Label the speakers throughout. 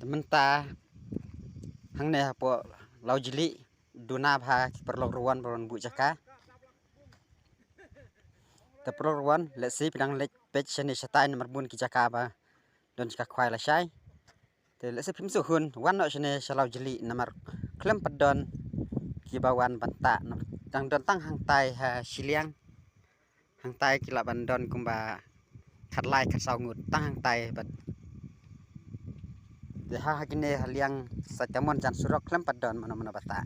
Speaker 1: Tementah hang ne po lau jeli duna bha perlok ruan baron bu jaka te perlok ruan le si pedang lek pech seni satai nomor bun ki jaka ba don jaka khwai la sai te le si phim su hun wan no sene salau jeli nomor klem padon ki bawan banta dang don tang hang tai ha siliang hang tai ki la ban don kumba khat lai khat sau ngut tang hang tai bat de ha hakine haliang satamon jan surok klem padon mana bata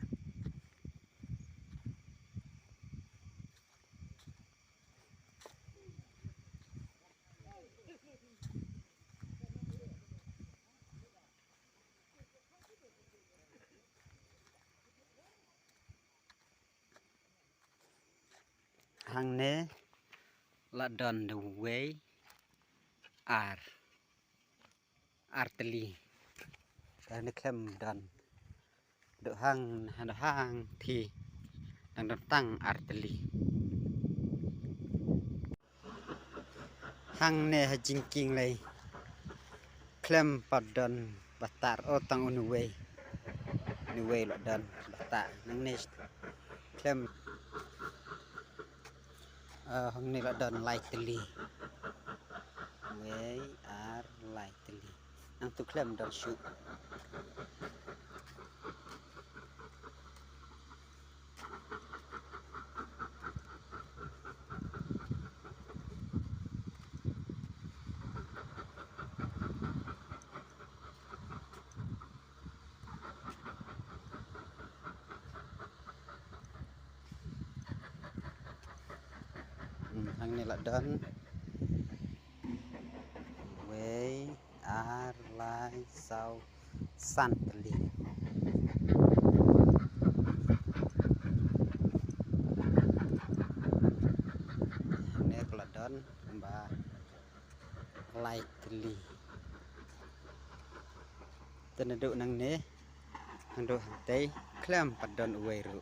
Speaker 1: hang ne la don the way arteli ne klem don do hang thi dang don tang arteli hang ne ha jingking lai klem padon batar o tang unuwe nuwe la don bata nang ne klem hang ne la don lightly way are lightly nang tu klem don shoot hang ne la don way are like sau santli hang ne la don ba lightly tenaduk nang ne hang do hang tei klem padon uwe ru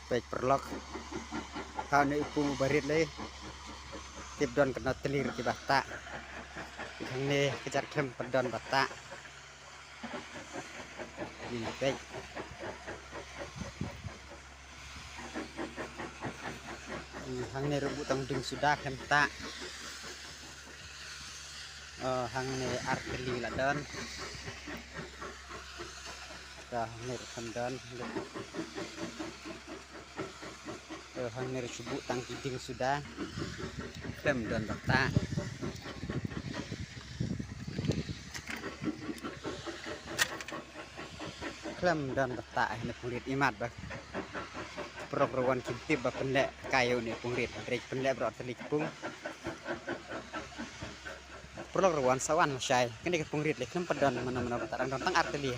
Speaker 1: pech perlok kau ne ipung barit le tip don kena telir ki bata hang ne kejar klem padon bata di pech hang ne rebut tang ding sudah klem ta hang ne arteli la don ka hang ne klem don hang ne subuh tang ding sudah klem don bata klem don bata ne pulit imat ba prok rawan kintip ba pendek kayu ne pungrit rek pendek bro telik pung prok rawan sawan syai kene ke pungrit le klem padon mana bata dang tang arteli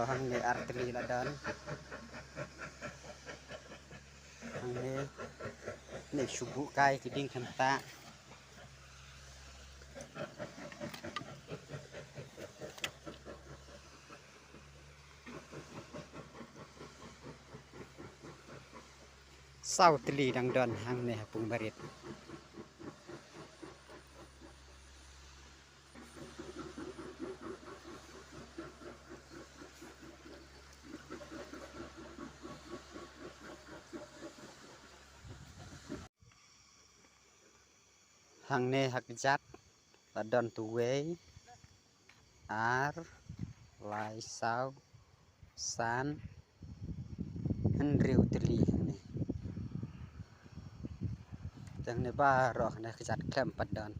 Speaker 1: hang ne arteli la don hang ne subuh kai kiding khanta sau teli dang don hang ne pung barit hang ne hak jat la don tu way ar lai sau san henriu teli ne jang ne ba ro ne jat klem padon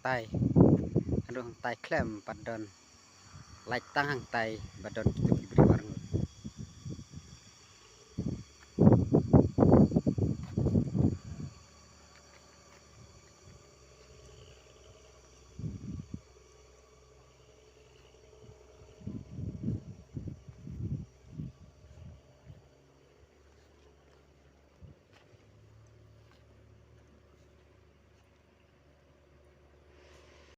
Speaker 1: ใต้อันดูทางใต้แคลมปัดดอนไล่ตั้งทางใต้บัดดอนกิตุกิบริ